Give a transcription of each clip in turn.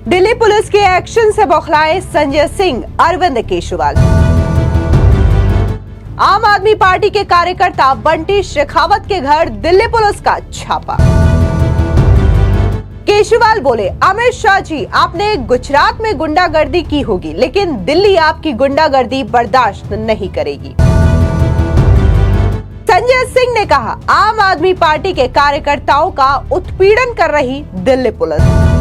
Delhi police के action से बौखलाए संजय सिंह, अरविंद केजरीवाल। आम आदमी पार्टी के कार्यकर्ता बंटी शेखावत के घर दिल्ली पुलिस का छापा। केजरीवाल बोले, अमित शाह जी, आपने गुजरात में गुंडागर्दी की होगी, लेकिन दिल्ली आपकी गुंडागर्दी बर्दाश्त नहीं करेगी। संजय सिंह ने कहा, आम आदमी पार्टी के कार्यकर्ताओं का उत्पीड़न कर रही दिल्ली पुलिस।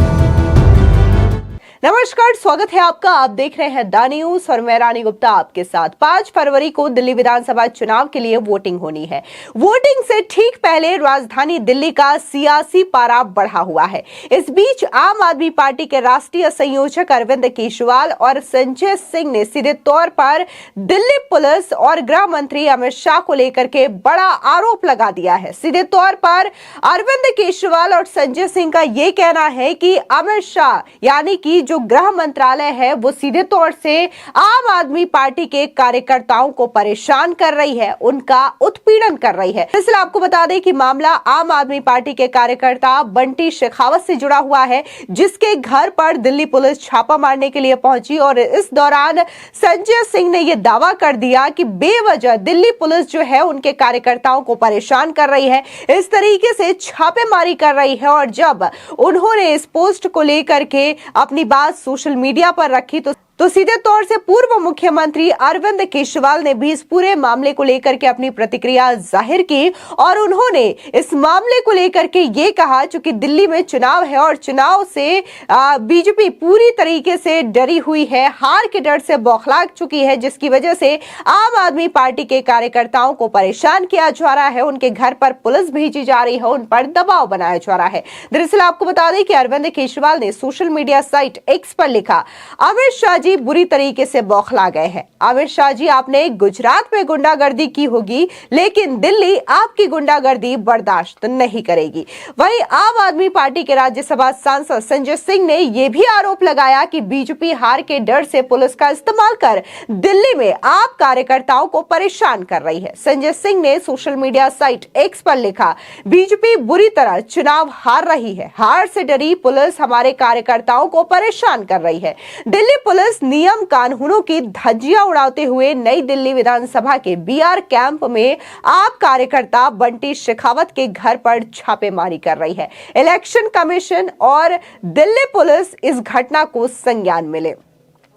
नमस्कार, स्वागत है आपका। आप देख रहे हैं द न्यूज और मैं रानी गुप्ता आपके साथ। 5 फरवरी को दिल्ली विधानसभा चुनाव के लिए वोटिंग होनी है। वोटिंग से ठीक पहले राजधानी दिल्ली का सियासी पारा बढ़ा हुआ है। इस बीच आम आदमी पार्टी के राष्ट्रीय संयोजक अरविंद केजरीवाल और संजय सिंह ने सीधे तौर पर दिल्ली पुलिस और गृह मंत्री अमित शाह को लेकर के बड़ा आरोप लगा दिया है। सीधे तौर पर अरविंद केजरीवाल और संजय सिंह का यह कहना है कि अमित शाह यानी कि जो गृह मंत्रालय है वो सीधे तौर से आम आदमी पार्टी के कार्यकर्ताओं को परेशान कर रही है, उनका उत्पीड़न कर रही है। इसलिए आपको बता दें कि मामला आम आदमी पार्टी के कार्यकर्ता बंटी शेखावत से जुड़ा हुआ है, जिसके घर पर दिल्ली पुलिस छापा मारने के लिए पहुंची और इस दौरान संजय सिंह ने यह दावा कर दिया कि बेवजह दिल्ली पुलिस जो है उनके कार्यकर्ताओं को परेशान कर रही है, इस तरीके से छापेमारी कर रही है। और जब उन्होंने इस पोस्ट को लेकर के अपनी बात सोशल मीडिया पर रखी तो सीधे तौर से पूर्व मुख्यमंत्री अरविंद केजरीवाल ने भी इस पूरे मामले को लेकर के अपनी प्रतिक्रिया जाहिर की और उन्होंने इस मामले को लेकर के ये कहा, चूंकि दिल्ली में चुनाव है और चुनाव से बीजेपी पूरी तरीके से डरी हुई है, हार के डर से बौखला चुकी है, जिसकी वजह से आम आदमी पार्टी के कार्यकर्ताओं को परेशान किया जा रहा है, उनके घर पर पुलिस भेजी जा रही है, उन पर दबाव बनाया जा रहा है। दरअसल आपको बता दें कि अरविंद केजरीवाल ने सोशल मीडिया साइट एक्स पर लिखा, अमित शाह जी बुरी तरीके से बौखला गए हैं। अमित शाह जी, आपने गुजरात में गुंडागर्दी की होगी, लेकिन दिल्ली आपकी गुंडागर्दी बर्दाश्त नहीं करेगी। वहीं आम आदमी पार्टी के राज्यसभा सांसद संजय सिंह ने यह भी आरोप लगाया कि बीजेपी हार के डर से पुलिस का इस्तेमाल कर दिल्ली में आप कार्यकर्ताओं को परेशान कर रही है। संजय सिंह ने सोशल मीडिया साइट एक्स पर लिखा, बीजेपी बुरी तरह चुनाव हार रही है, हार से डरी पुलिस हमारे कार्यकर्ताओं को परेशान कर रही है। दिल्ली पुलिस नियम कानूनों की धज्जियां उड़ाते हुए नई दिल्ली विधानसभा के बीआर कैंप में आप कार्यकर्ता बंटी शेखावत के घर पर छापेमारी कर रही है। इलेक्शन कमीशन और दिल्ली पुलिस इस घटना को संज्ञान में ले।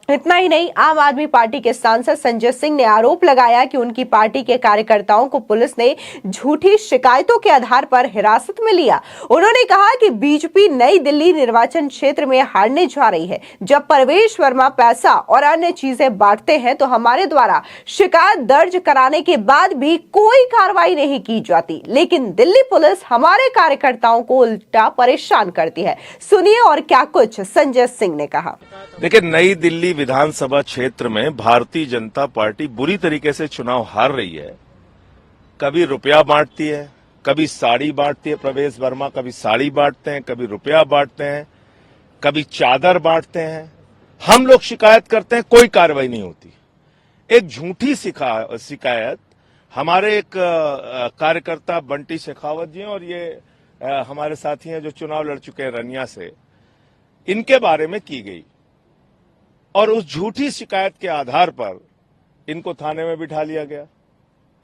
इतना ही नहीं, आम आदमी पार्टी के सांसद संजय सिंह ने आरोप लगाया कि उनकी पार्टी के कार्यकर्ताओं को पुलिस ने झूठी शिकायतों के आधार पर हिरासत में लिया। उन्होंने कहा कि बीजेपी नई दिल्ली निर्वाचन क्षेत्र में हारने जा रही है। जब परवेश वर्मा पैसा और अन्य चीजें बांटते हैं तो हमारे द्वारा शिकायत दर्ज कराने के बाद भी कोई कार्रवाई नहीं की जाती, लेकिन दिल्ली पुलिस हमारे कार्यकर्ताओं को उल्टा परेशान करती है। सुनिए और क्या कुछ संजय सिंह ने कहा। देखिए, नई दिल्ली विधानसभा क्षेत्र में भारतीय जनता पार्टी बुरी तरीके से चुनाव हार रही है। कभी रुपया बांटती है, कभी साड़ी बांटती है, प्रवेश वर्मा कभी साड़ी बांटते हैं, कभी रुपया बांटते हैं, कभी चादर बांटते हैं। हम लोग शिकायत करते हैं, कोई कार्रवाई नहीं होती। एक झूठी शिकायत हमारे एक कार्यकर्ता बंटी शेखावत जी हैं और ये हमारे साथी हैं जो चुनाव लड़ चुके हैं रनिया से, इनके बारे में की गई और उस झूठी शिकायत के आधार पर इनको थाने में बिठा लिया गया।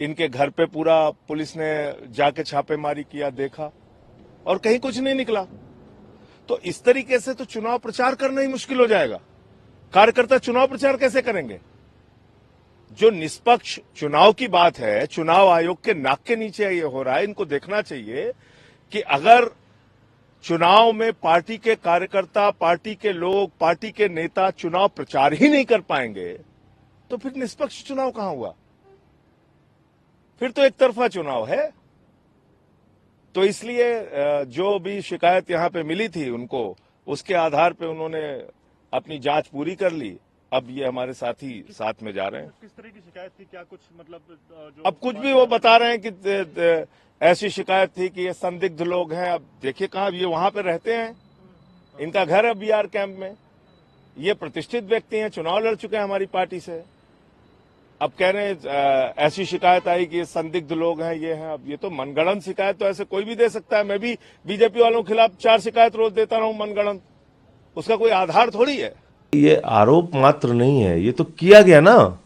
इनके घर पे पूरा पुलिस ने जाके छापेमारी किया, देखा और कहीं कुछ नहीं निकला। तो इस तरीके से तो चुनाव प्रचार करना ही मुश्किल हो जाएगा। कार्यकर्ता चुनाव प्रचार कैसे करेंगे? जो निष्पक्ष चुनाव की बात है, चुनाव आयोग के नाक के नीचे ये हो रहा है। इनको देखना चाहिए कि अगर चुनाव में पार्टी के कार्यकर्ता, पार्टी के लोग, पार्टी के नेता चुनाव प्रचार ही नहीं कर पाएंगे तो फिर निष्पक्ष चुनाव कहां हुआ? फिर तो एक तरफा चुनाव है। तो इसलिए जो भी शिकायत यहां पे मिली थी उनको, उसके आधार पे उन्होंने अपनी जांच पूरी कर ली। अब ये हमारे साथी साथ में जा रहे हैं। किस तरह की शिकायत थी? क्या कुछ मतलब अब कुछ भी वो बता रहे हैं कि ऐसी शिकायत थी कि ये संदिग्ध लोग हैं। अब देखिए कहाँ, ये वहां पे रहते हैं, इनका घर है बीआर कैंप में, ये प्रतिष्ठित व्यक्ति हैं, चुनाव लड़ चुके हैं हमारी पार्टी से। अब कह रहे हैं ऐसी शिकायत आई कि ये संदिग्ध लोग हैं, ये हैं। अब ये तो मनगढ़ंत शिकायत तो ऐसे कोई भी दे सकता है। मैं भी बीजेपी वालों के खिलाफ 4 शिकायत रोज देता रहा हूं मनगढ़ंत। उसका कोई आधार थोड़ी है। ये आरोप मात्र नहीं है, ये तो किया गया ना।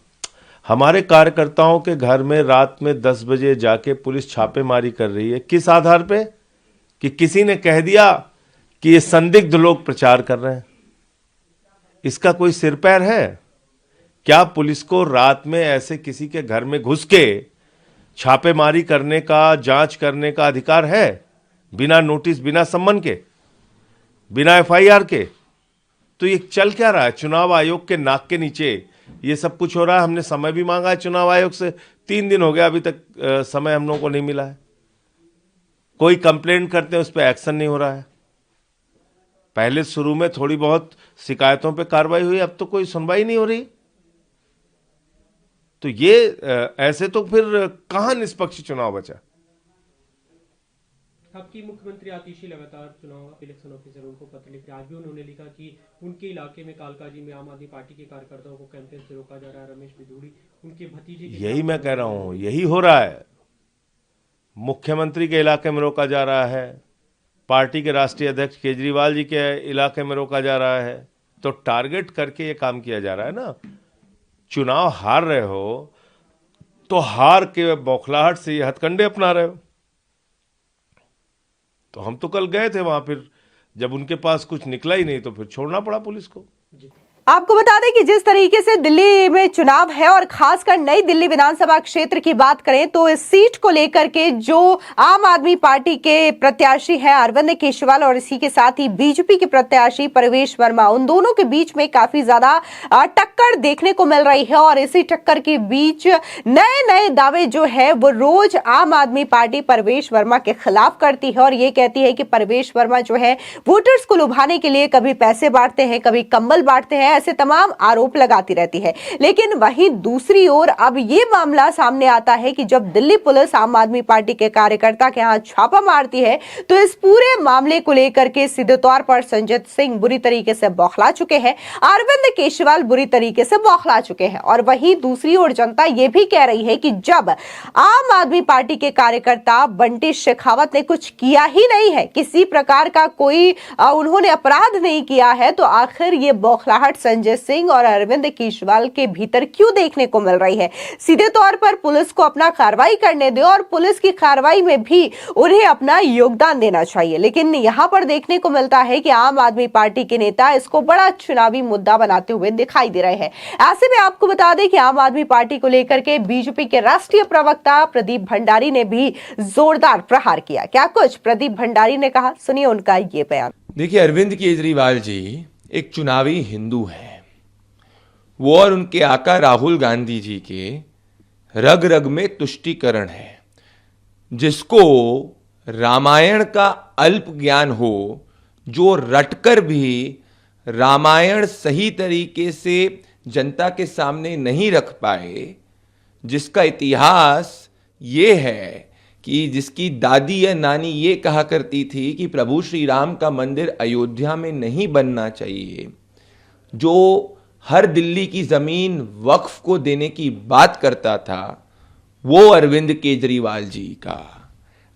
हमारे कार्यकर्ताओं के घर में रात में 10 बजे जाके पुलिस छापेमारी कर रही है। किस आधार पे? कि किसी ने कह दिया कि ये संदिग्ध लोग प्रचार कर रहे हैं। इसका कोई सिर पैर है? क्या पुलिस को रात में ऐसे किसी के घर में घुस के छापेमारी करने का, जांच करने का अधिकार है? बिना नोटिस, बिना सम्मन के, बिना एफआईआर के? तो ये चल क्या रहा है? चुनाव आयोग के नाक के नीचे ये सब कुछ हो रहा है। हमने समय भी मांगा है चुनाव आयोग से, 3 दिन हो गया, अभी तक समय हम लोगों को नहीं मिला है। कोई कंप्लेंट करते हैं, उस पर एक्शन नहीं हो रहा है। पहले शुरू में थोड़ी बहुत शिकायतों पे कार्रवाई हुई, अब तो कोई सुनवाई नहीं हो रही। तो ये ऐसे तो फिर कहां निष्पक्ष चुनाव बचा? आपकी मुख्यमंत्री आतिशी लगातार चुनाव इलेक्शन ऑफिसर उनको पत्र लिख रहे हैं। आज भी उन्होंने लिखा कि उनके इलाके में कालकाजी में आम आदमी पार्टी के कार्यकर्ताओं को कैंपेन से रोका जा रहा है। रमेश बिधूड़ी उनके भतीजे के, यही मैं कह रहा हूं, यही हो रहा है। मुख्यमंत्री के इलाके में रोका जा रहा है, पार्टी के राष्ट्रीय अध्यक्ष केजरीवाल जी के इलाके में रोका जा रहा है। तो टारगेट करके ये काम किया जा रहा है ना। चुनाव हार रहे हो तो हार के बौखलाहट से ये हथकंडे अपना रहे हो। तो हम तो कल गए थे वहां, फिर जब उनके पास कुछ निकला ही नहीं तो फिर छोड़ना पड़ा पुलिस को। आपको बता दें कि जिस तरीके से दिल्ली में चुनाव है और खासकर नई दिल्ली विधानसभा क्षेत्र की बात करें तो इस सीट को लेकर के जो आम आदमी पार्टी के प्रत्याशी हैं अरविंद केजरीवाल और इसी के साथ ही बीजेपी के प्रत्याशी प्रवेश वर्मा, उन दोनों के बीच में काफी ज्यादा टक्कर देखने को मिल रही है। और इसी टक्कर के बीच नए नए दावे जो है वो रोज आम आदमी पार्टी प्रवेश वर्मा के खिलाफ करती है और ये कहती है कि प्रवेश वर्मा जो है वोटर्स को लुभाने के लिए कभी पैसे बांटते हैं, कभी कंबल बांटते हैं, ऐसे तमाम आरोप लगाती रहती है। लेकिन वहीं दूसरी ओर अब ये मामला सामने आता है कि जब दिल्ली पुलिस आम आदमी पार्टी के कार्यकर्ता के यहां छापा मारती है तो इस पूरे मामले को लेकर के सीधे तौर पर संजय सिंह बुरी तरीके से बौखला चुके हैं, अरविंद केजरीवाल बुरी तरीके से बौखला चुके हैं। और वहीं दूसरी ओर जनता यह भी कह रही है कि जब आम आदमी पार्टी के कार्यकर्ता बंटी शेखावत ने कुछ किया ही नहीं है, किसी प्रकार का कोई उन्होंने अपराध नहीं किया है, तो आखिर ये बौखलाहट संजय सिंह और अरविंद केजरीवाल के भीतर क्यों देखने को मिल रही है? सीधे तौर पर पुलिस को अपना कार्रवाई करने दे और पुलिस की कार्रवाई में भी उन्हें अपना योगदान देना चाहिए। लेकिन यहां पर देखने को मिलता है कि आम आदमी पार्टी के नेता इसको बड़ा चुनावी मुद्दा बनाते हुए दिखाई दे रहे हैं। ऐसे में आपको बता दें कि आम आदमी पार्टी को लेकर के बीजेपी के राष्ट्रीय प्रवक्ता प्रदीप भंडारी ने भी जोरदार प्रहार किया। क्या कुछ प्रदीप भंडारी ने कहा, सुनिए उनका ये बयान। देखिए, अरविंद केजरीवाल जी एक चुनावी हिंदू हैं। वो और उनके आका राहुल गांधी जी के रग रग में तुष्टीकरण है। जिसको रामायण का अल्प ज्ञान हो, जो रटकर भी रामायण सही तरीके से जनता के सामने नहीं रख पाए, जिसका इतिहास ये है कि जिसकी दादी या नानी ये कहा करती थी कि प्रभु श्री राम का मंदिर अयोध्या में नहीं बनना चाहिए, जो हर दिल्ली की जमीन वक्फ को देने की बात करता था, वो अरविंद केजरीवाल जी का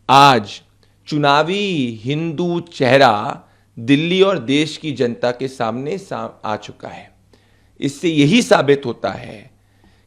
आज चुनावी हिंदू चेहरा दिल्ली और देश की जनता के सामने आ चुका है। इससे यही साबित होता है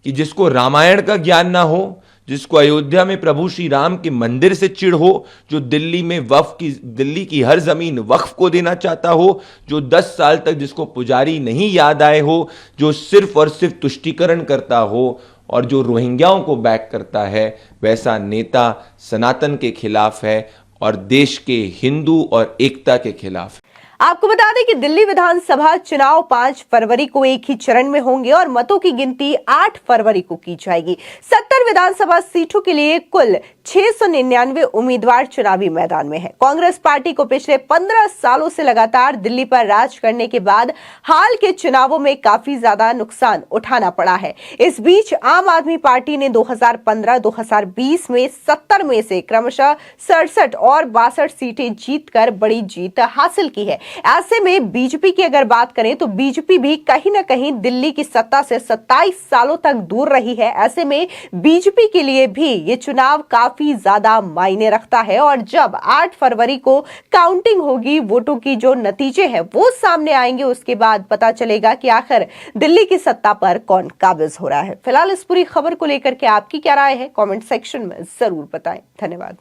कि जिसको रामायण का ज्ञान ना हो, जिसको अयोध्या में प्रभु श्री राम के मंदिर से चिढ़ हो, जो दिल्ली में दिल्ली की हर जमीन वक्फ को देना चाहता हो, जो 10 साल तक जिसको पुजारी नहीं याद आए हो, जो सिर्फ और सिर्फ तुष्टीकरण करता हो और जो रोहिंग्याओं को बैक करता है, वैसा नेता सनातन के खिलाफ है और देश के हिंदू और एकता के खिलाफ है। आपको बता दें कि दिल्ली विधानसभा चुनाव 5 फरवरी को एक ही चरण में होंगे और मतों की गिनती 8 फरवरी को की जाएगी। 70 विधानसभा सीटों के लिए कुल 699 उम्मीदवार चुनावी मैदान में हैं। कांग्रेस पार्टी को पिछले 15 सालों से लगातार दिल्ली पर राज करने के बाद हाल के चुनावों में काफी ज्यादा नुकसान उठाना पड़ा है। इस बीच आम आदमी पार्टी ने 2015-2020 में 70 में से क्रमशः 67 और 62 सीटें जीतकर बड़ी जीत हासिल की है। ऐसे में बीजेपी की अगर बात करें तो बीजेपी भी कहीं ना कहीं दिल्ली की सत्ता से 27 सालों तक दूर रही है। ऐसे में बीजेपी के लिए भी ये चुनाव काफी ज्यादा मायने रखता है और जब 8 फरवरी को काउंटिंग होगी, वोटों की जो नतीजे हैं वो सामने आएंगे, उसके बाद पता चलेगा कि आखिर दिल्ली की सत्ता पर कौन काबिज हो रहा है। फिलहाल इस पूरी खबर को लेकर के आपकी क्या राय है, कमेंट सेक्शन में जरूर बताएं। धन्यवाद।